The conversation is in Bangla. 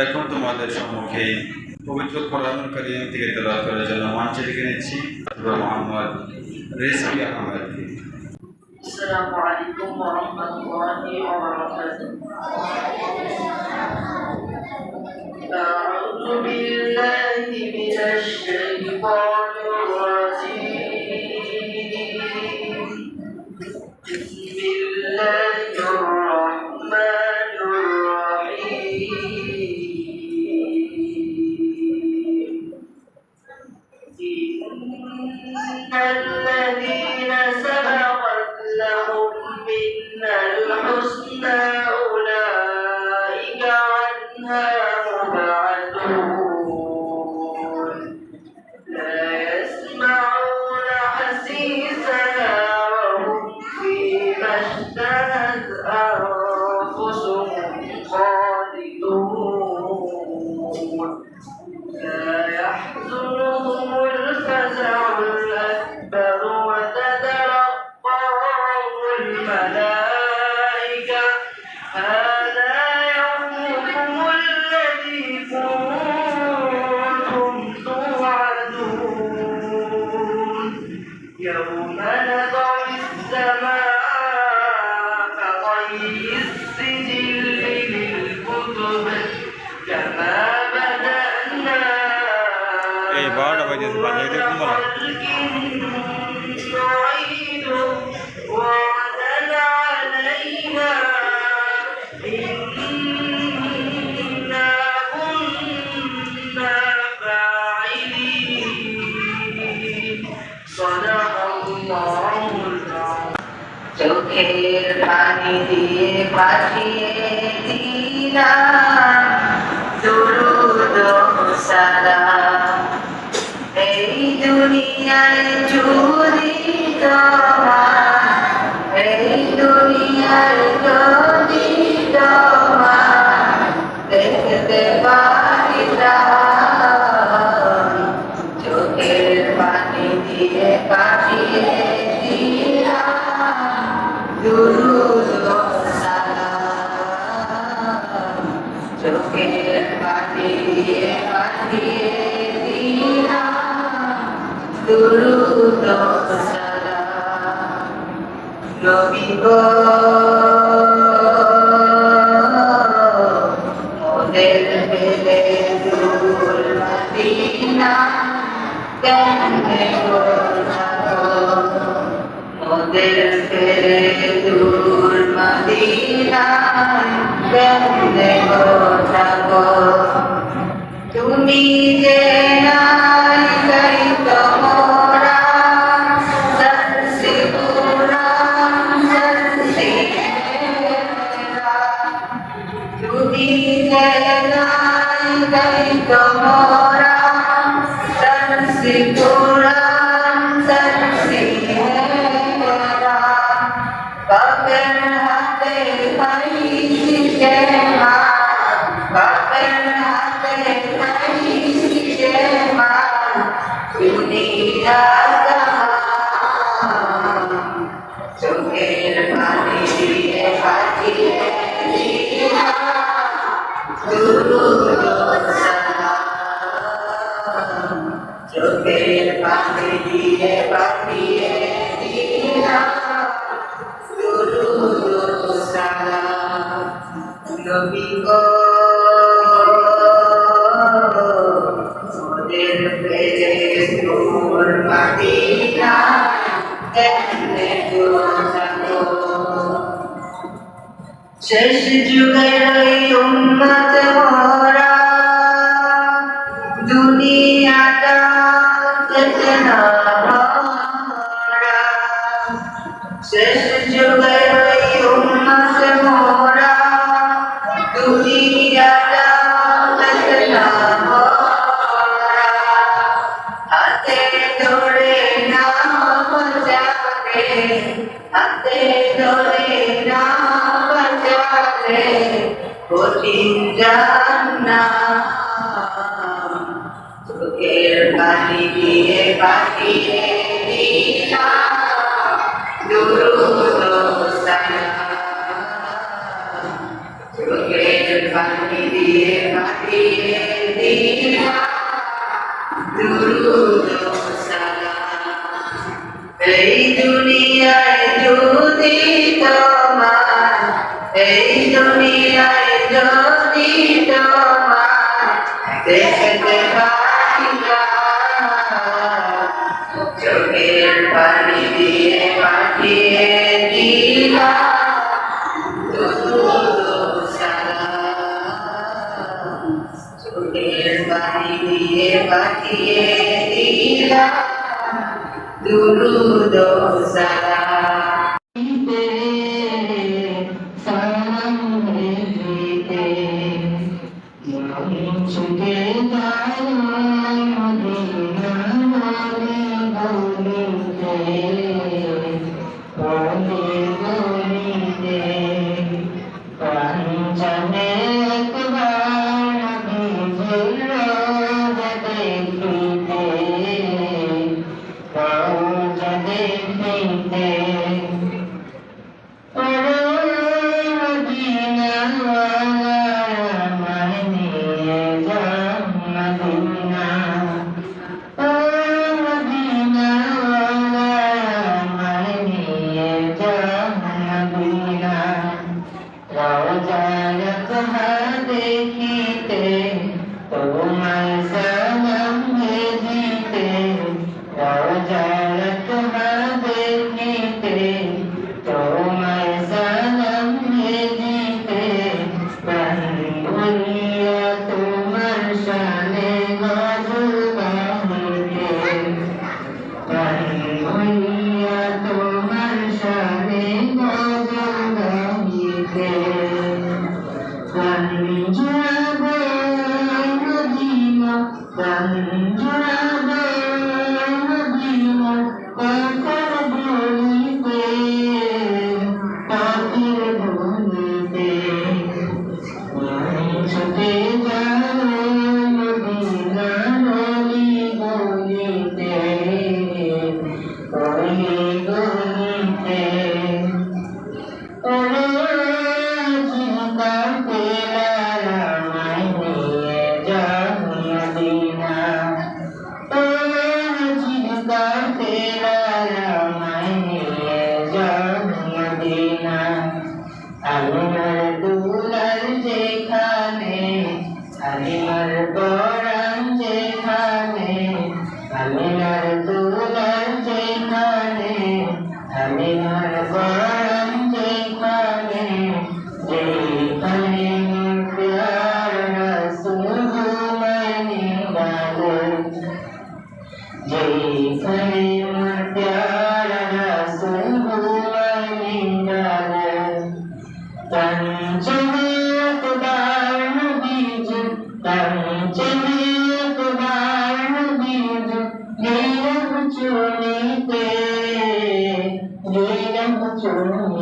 এখন তোমাদের সম্মুখে পবিত্র কোরআন কারীম থেকে তেলাওয়াত করার জন্য মঞ্চে ডেকে নিচ্ছি মোহাম্মদ রেজভী আহমেদকে। আসসালামু আলাইকুম ওয়া রাহমাতুল্লাহি ওয়া বারাকাতুহু। আউযু বিল্লাহি মিনাশ শাইতানির রাজীম। বিসমিল্লাহির রাহমানির রাহিম। ইন্নাল্লাযীনা সাবাকাত লাহুম মিনাল হুসনা উলাইকা আনহা মুবআদুন লা ইয়াসমাউনা হাসিসাহা ওয়া হুম ফীমা ইশতাহাত আনফুসুহুম খালিদুন لا يحزنهم الفزع الأكبر وتتلقاهم الملائكة هذا يومكم الذي كنتم توعدون يوم نطوي السماء كطي السجل للكتب كما এই 12টা বাজে বাজে দেখুন বলো চোখের পানি দিয়ে পাঠিয়ে দিলাম দুরূদ ও সালাম। এই দুনিয়ায় যদি তোমার, এই দুনিয়ায় যদি তোমার দেখতে পারিতাম, চোখের পানি দিয়ে পাঠিয়ে দিলাম দুরূদ ও সালাম। চোখের পানি দিয়ে পাঠিয়ে দিলাম দুরূদ ও সালাম। নবী গো মোদের পেলে দূর মদিনা কেমনে গো থাকো, মোদের পেলে দূর মদিনা কেমনে গো থাকো। তুমি যে নাই তাই তো মোরা সরসি কুরান সরসি মেরা। তুমি যে নাই তাই তো মোরা সরসি কুরান সরসি মেরা। বাপের হাতে খাইছি মা, বাপের হাতে খাইছি মা দুনিয়া জাহান। চোখের পানি দিয়ে পাঠিয়ে দিলাম দুরূদ ও সালাম। চোখের পানি দিয়ে পাঠিয়ে দিলাম দুরূদ ও সালাম। নবী গো মোদের পেলে দূর মদিনা কেমনে গো থাকো। শেষ যুগের ওই উম্মত মোরা দুনিয়াটা যেতে না ভরা। শেষ যুগের ওই উম্মত মোরা দুনিয়াটা যেতে না ভরা। হাতে ধরে না বাঁচাবে, হাতে ধরে না বাঁচাবে কঠিন জাহান্নাম। চোখের পানি দিয়ে পাঠিয়ে দিলাম দুরূদ ও সালাম। চোখের পানি দিয়ে পাঠিয়ে পাঠিয়ে দিলা দুরূদ ও সালাম। এই দুনিয়ায় যদি তোমার, এই দুনিয়ায় যদি তোমার দেখতে পাই না, চোখের পানি দিয়ে পাঠিয়ে দিলা দুরূদ ও সালাম। চোখের পানি দিয়ে পাঠিয়ে দিলা দুরূদ ও সালাম। Thank you.